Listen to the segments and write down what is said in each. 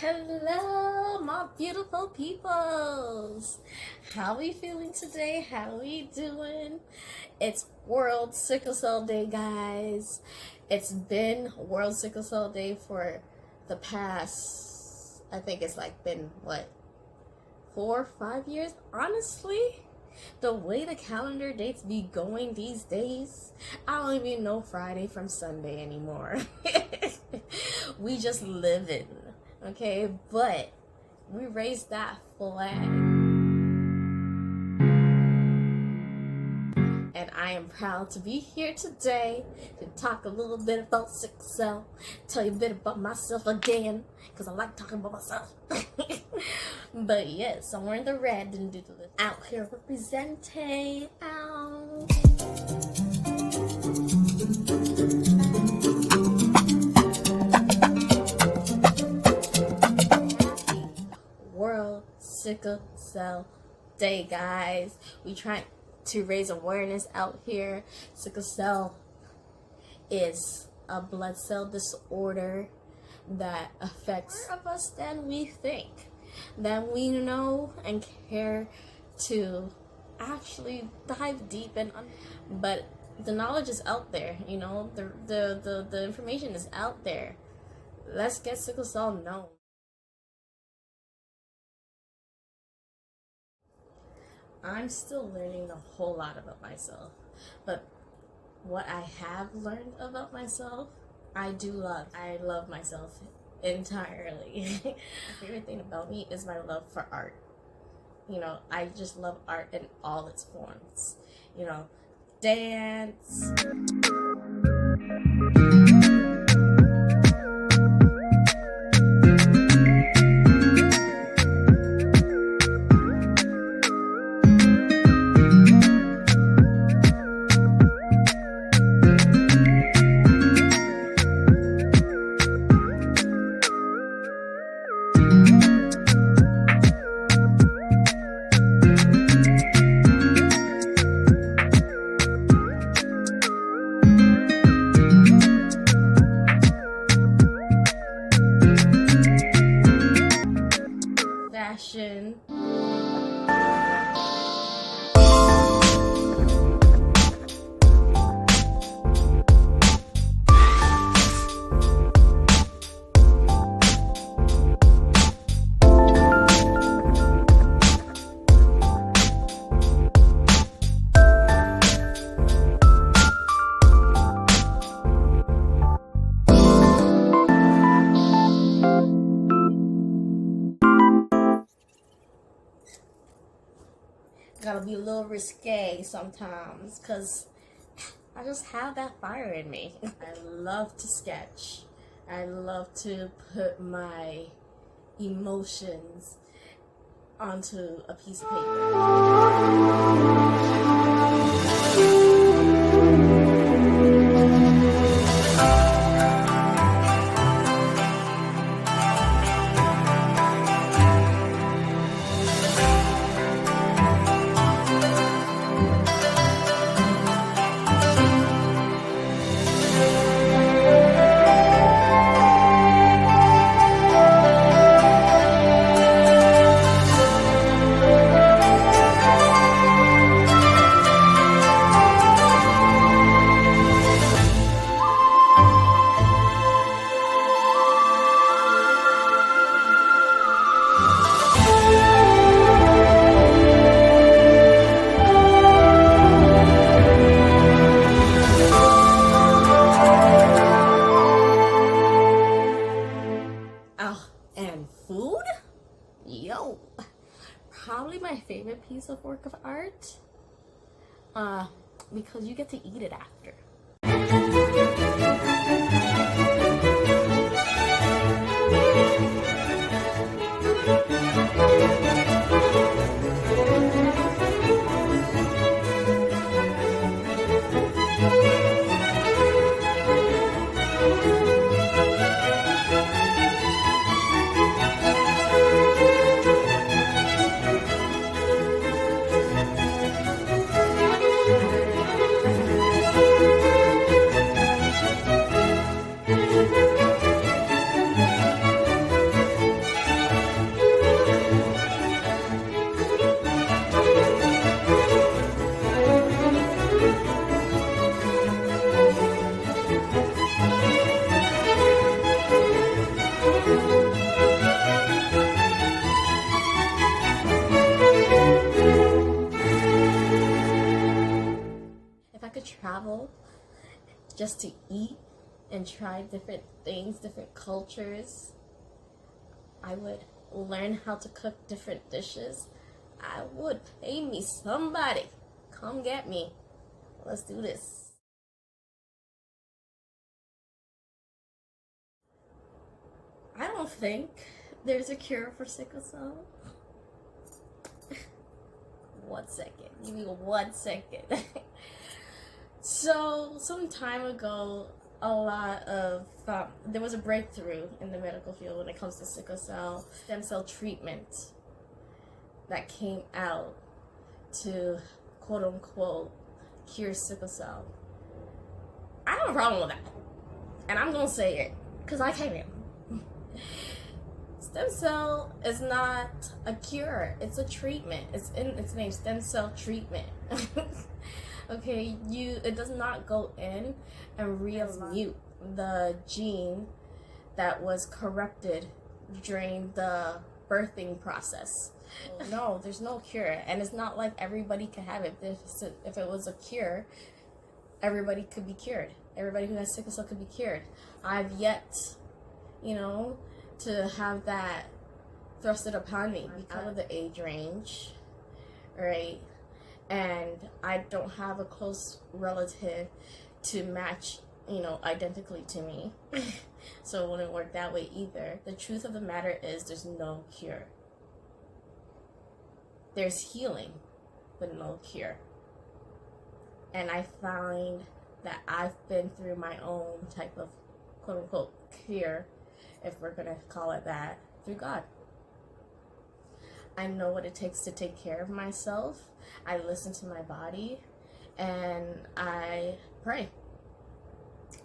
Hello, my beautiful peoples. How we feeling today? How we doing? It's World Sickle Cell Day, guys. It's been World Sickle Cell Day for the past, I think it's like been, 4 or 5 years? Honestly, the way the calendar dates be going these days, I don't even know Friday from Sunday anymore. We just living. Okay, but we raised that flag. And I am proud to be here today to talk a little bit about sickle cell, tell you a bit about myself again, because I like talking about myself. But yes, I'm wearing the red and do this out here representing. World Sickle Cell Day, guys. We try to raise awareness out here. Sickle cell is a blood cell disorder that affects more of us than we think, than we know and care to actually dive deep and but the knowledge is out there, you know, the information is out there. Let's get sickle cell known. I'm still learning a whole lot about myself, but what I have learned about myself, I love myself entirely. My favorite thing about me is my love for art. You know, I just love art in all its forms. You know, dance, fashion. Gotta be a little risque sometimes, because I just have that fire in me. I love to sketch. I love to put my emotions onto a piece of paper. And food? Yo, probably my favorite piece of work of art, because you get to eat it after. just to eat and try different things, different cultures. I would learn how to cook different dishes. I would pay me somebody. Come get me. Let's do this. I don't think there's a cure for sickle cell. 1 second. Give me 1 second. So, some time ago, there was a breakthrough in the medical field when it comes to sickle cell, stem cell treatment that came out to quote unquote cure sickle cell. I have a problem with that, and I'm gonna say it because I can. Stem cell is not a cure, it's a treatment. It's in its name, stem cell treatment. Okay, it does not go in and re-mute the gene that was corrupted during the birthing process. No, there's no cure, and it's not like everybody can have it. If it was a cure, everybody could be cured. Everybody who has sickle cell could be cured. I've yet, to have that thrusted upon me because of the age range, right? And I don't have a close relative to match, identically to me. So it wouldn't work that way either. The truth of the matter is there's no cure. There's healing, but no cure. And I find that I've been through my own type of quote unquote cure, if we're gonna call it that, through God. I know what it takes to take care of myself. I listen to my body, and I pray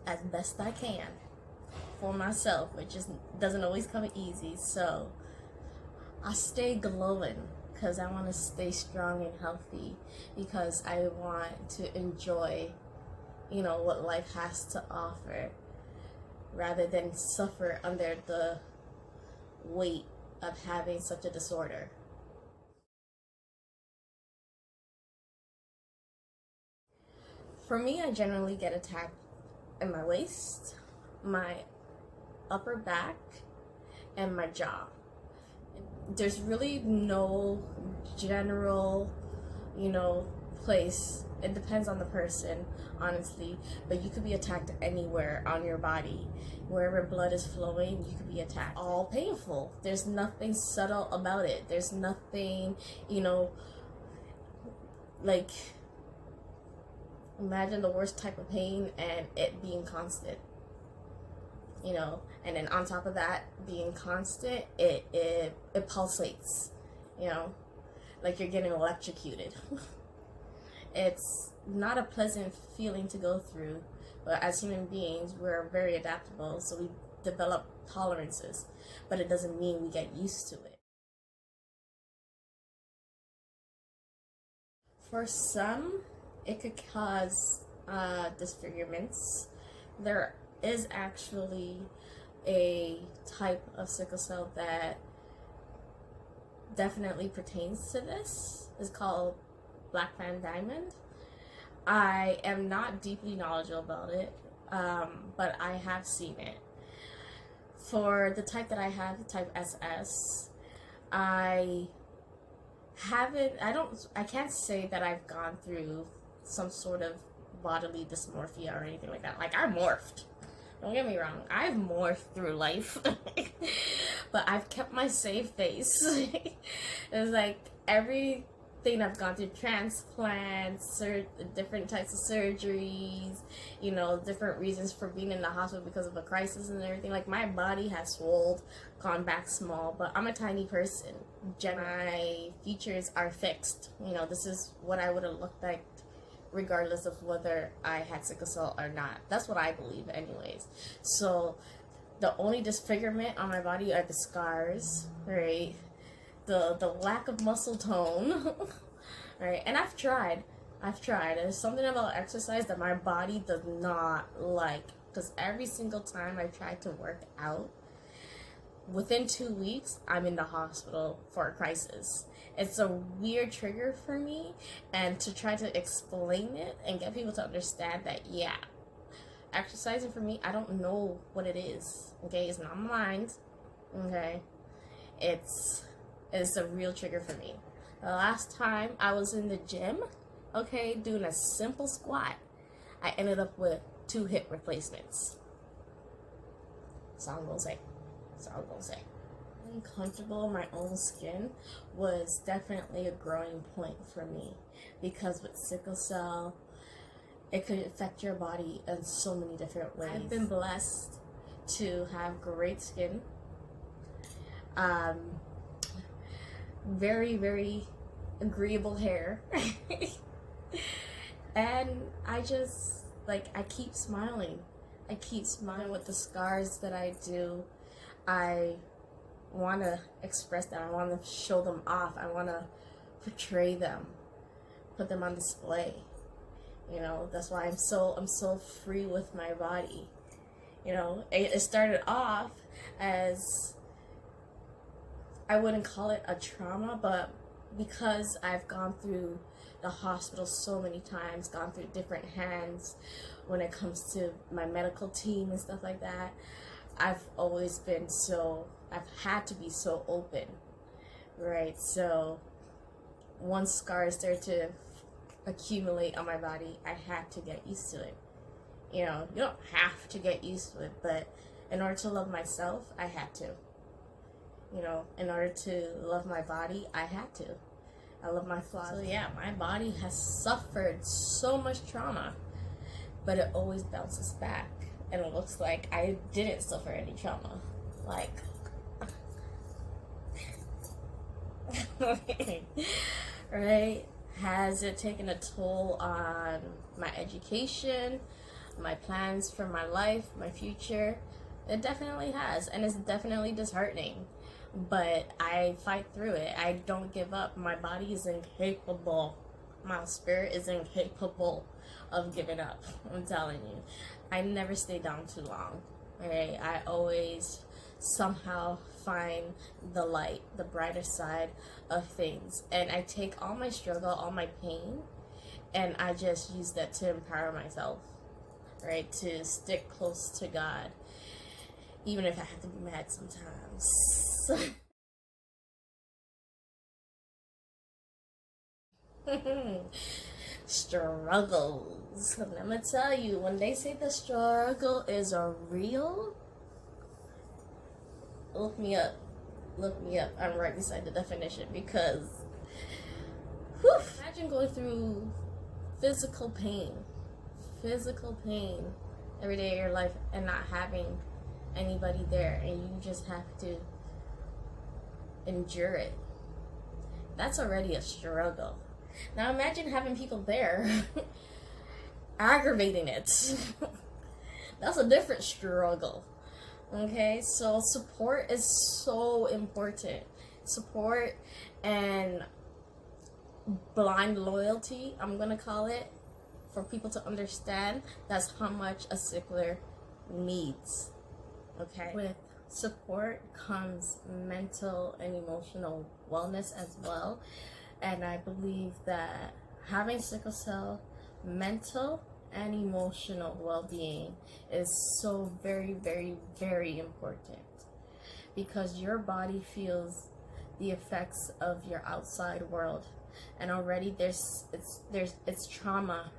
as best I can for myself, which doesn't always come easy. So I stay glowing because I want to stay strong and healthy, because I want to enjoy, what life has to offer, rather than suffer under the weight of having such a disorder. For me, I generally get attacked in my waist, my upper back, and my jaw. There's really no general, place. It depends on the person, honestly, but you could be attacked anywhere on your body. Wherever blood is flowing, you could be attacked. All painful. There's nothing subtle about it. There's nothing, like, imagine the worst type of pain and it being constant. And then on top of that being constant, it pulsates, like you're getting electrocuted. It's not a pleasant feeling to go through, but as human beings, we're very adaptable, so we develop tolerances, but it doesn't mean we get used to it. For some, it could cause disfigurements. There is actually a type of sickle cell that definitely pertains to this. It's called Black Fan Diamond. I am not deeply knowledgeable about it, but I have seen it. For the type that I have, the type SS, I can't say that I've gone through some sort of bodily dysmorphia or anything like that. Like, I morphed. Don't get me wrong, I've morphed through life. But I've kept my safe face. It's like everything I've gone through, transplants, different types of surgeries, different reasons for being in the hospital because of a crisis and everything. Like, my body has swelled, gone back small, but I'm a tiny person. My features are fixed. This is what I would have looked like regardless of whether I had sickle cell or not. That's what I believe anyways. So the only disfigurement on my body are the scars, right? The lack of muscle tone, right? And I've tried. There's something about exercise that my body does not like, because every single time I try to work out, within 2 weeks, I'm in the hospital for a crisis. It's a weird trigger for me, and to try to explain it and get people to understand that, yeah, exercising for me, I don't know what it is. Okay, it's not my mind. Okay, it's a real trigger for me. The last time I was in the gym, okay, doing a simple squat, I ended up with 2 hip replacements. That's all I'm gonna say. That's all I'm gonna say. Being comfortable in my own skin was definitely a growing point for me, because with sickle cell, it could affect your body in so many different ways. I've been blessed to have great skin. Very, very agreeable hair. And I just, like, I keep smiling. I keep smiling with the scars that I do. I want to express them. I want to show them off. I want to portray them, put them on display. You know, that's why I'm so free with my body. You know, it started off as, I wouldn't call it a trauma, but because I've gone through the hospital so many times, gone through different hands when it comes to my medical team and stuff like that, I've had to be so open, right? So once scars started to accumulate on my body, I had to get used to it. You know, you don't have to get used to it, but in order to love myself, I had to. You know, in order to love my body, I had to. I love my flaws. So yeah, my body has suffered so much trauma, but it always bounces back. And it looks like I didn't suffer any trauma. Like, right? Has it taken a toll on my education, my plans for my life, my future? It definitely has, and it's definitely disheartening. But I fight through it. I don't give up. My body is incapable. My spirit is incapable of giving up. I'm telling you. I never stay down too long. Okay? I always somehow find the light, the brighter side of things. And I take all my struggle, all my pain, and I just use that to empower myself. Right? To stick close to God. Even if I have to be mad sometimes. Struggles. And I'm gonna tell you, when they say the struggle is a real, look me up. Look me up. I'm right beside the definition, because whew, imagine going through physical pain every day of your life and not having anybody there, and you just have to endure it. That's already a struggle. Now imagine having people there aggravating it. That's a different struggle. Okay, so support is so important. Support and blind loyalty, I'm gonna call it, for people to understand that's how much a sickler needs. Okay, with support comes mental and emotional wellness as well. And I believe that having sickle cell, mental and emotional well-being is so very, very, very important, because your body feels the effects of your outside world, and already there's trauma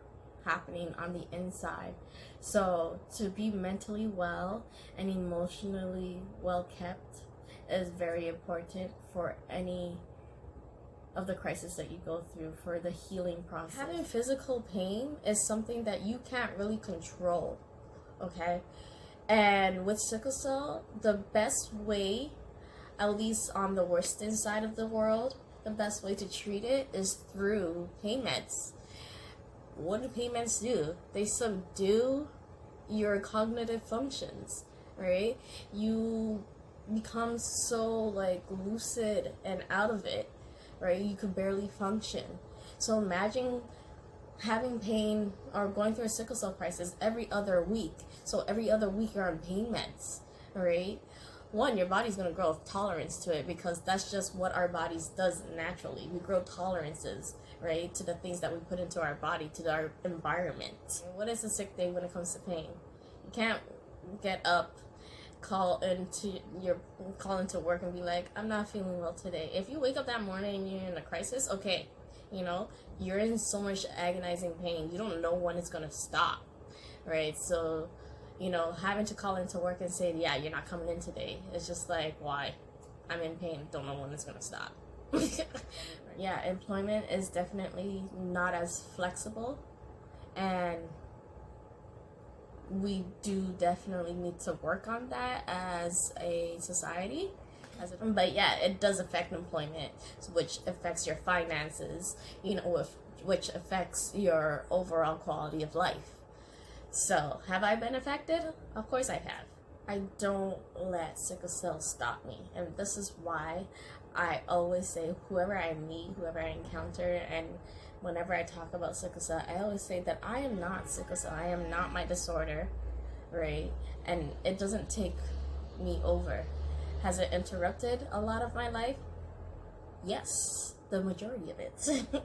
happening on the inside. So to be mentally well and emotionally well kept is very important for any of the crisis that you go through, for the healing process. Having physical pain is something that you can't really control, okay? And with sickle cell, the best way, at least on the worsened side of the world, the best way to treat it is through pain meds. What do pain meds do? They subdue your cognitive functions, right? You become so like lucid and out of it, right? You could barely function. So imagine having pain or going through a sickle cell crisis every other week. So every other week you're on pain meds, right? One, your body's going to grow tolerance to it, because that's just what our bodies does naturally. We grow tolerances, right, to the things that we put into our body, to our environment. What is a sick day when it comes to pain? can't get up, call into work and be like, I'm not feeling well today. If you wake up that morning and you're in a crisis, okay, you know, you're in so much agonizing pain. You don't know when it's gonna stop, right? So, you know, having to call into work and say, yeah, you're not coming in today, it's just like, why? I'm in pain, don't know when it's gonna stop. Yeah, employment is definitely not as flexible, and we do definitely need to work on that as a society. But yeah, it does affect employment, which affects your finances, you know, which affects your overall quality of life. So, have I been affected? Of course I have. I don't let sickle cell stop me. And this is why I always say, whoever I meet, whoever I encounter, and whenever I talk about sickle cell, I always say that I am not sickle cell. I am not my disorder, right? And it doesn't take me over. Has it interrupted a lot of my life? Yes, the majority of it.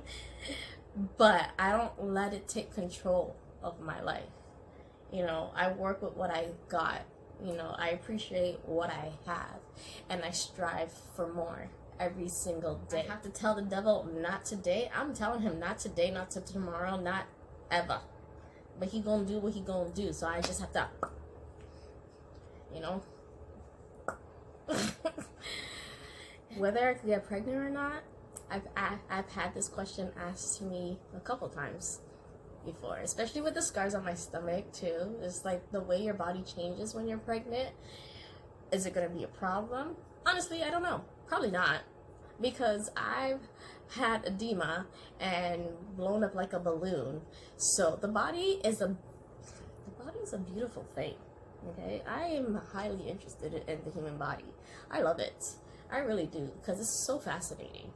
But I don't let it take control of my life. You know, I work with what I got. You know, I appreciate what I have, and I strive for more every single day. I have to tell the devil, not today. I'm telling him, not today, not to tomorrow, not ever. But he gonna do what he gonna do, so I just have to, you know. Whether I could get pregnant or not, I've had this question asked to me a couple times before, especially with the scars on my stomach too. It's like the way your body changes when you're pregnant. Is it gonna be a problem? Honestly, I don't know. Probably not, because I've had edema and blown up like a balloon. So the body is a beautiful thing. Okay, I am highly interested in the human body. I love it. I really do, because it's so fascinating.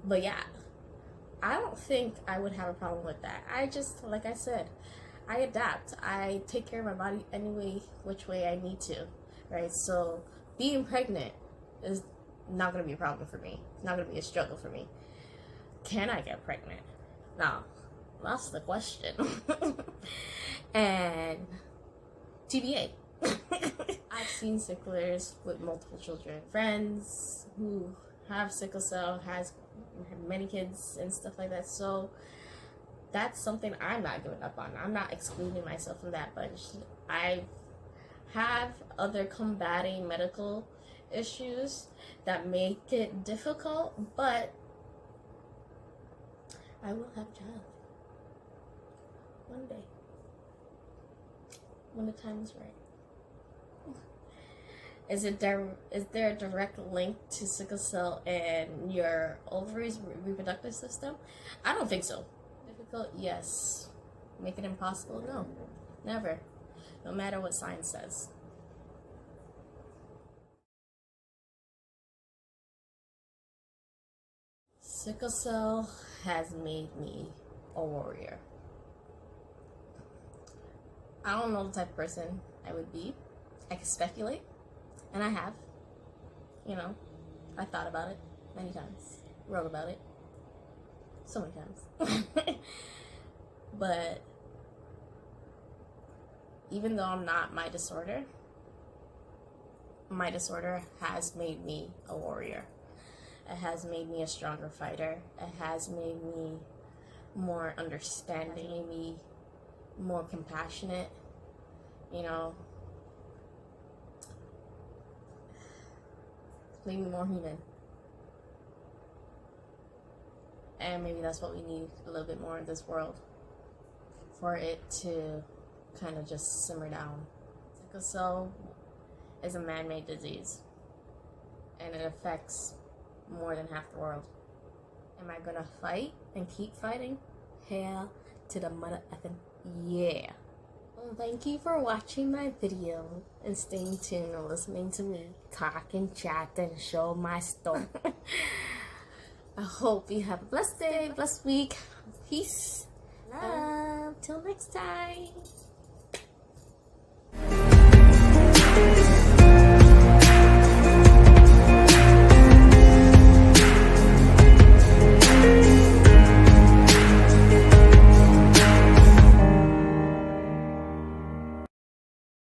But yeah, I don't think I would have a problem with that. I just, like I said, I adapt. I take care of my body any which way I need to, right? So being pregnant is not going to be a problem for me. It's not going to be a struggle for me. Can I get pregnant? Now, that's the question. And TBA. I've seen sicklers with multiple children. Friends who have sickle cell, have many kids and stuff like that. So that's something I'm not giving up on. I'm not excluding myself from that bunch. I have other combating medical issues that make it difficult, but I will have a child one day when the time is right. Is there a direct link to sickle cell and your ovaries, reproductive system? I don't think so. Difficult? Yes. Make it impossible? No. Never. No matter what science says. Sickle cell has made me a warrior. I don't know the type of person I would be. I can speculate. And I have, you know, I thought about it many times, wrote about it so many times. But even though I'm not my disorder has made me a warrior. It has made me a stronger fighter. It has made me more understanding, made me more compassionate, you know. Made me more human. And maybe that's what we need a little bit more in this world, for it to kind of just simmer down. Sickle cell is a man-made disease, and it affects more than half the world. Am I gonna fight and keep fighting? Hell to the mother effing yeah. Well, thank you for watching my video and staying tuned and listening to me talk and chat and show my story. I hope you have a blessed day, blessed week. Peace. Love. Till next time.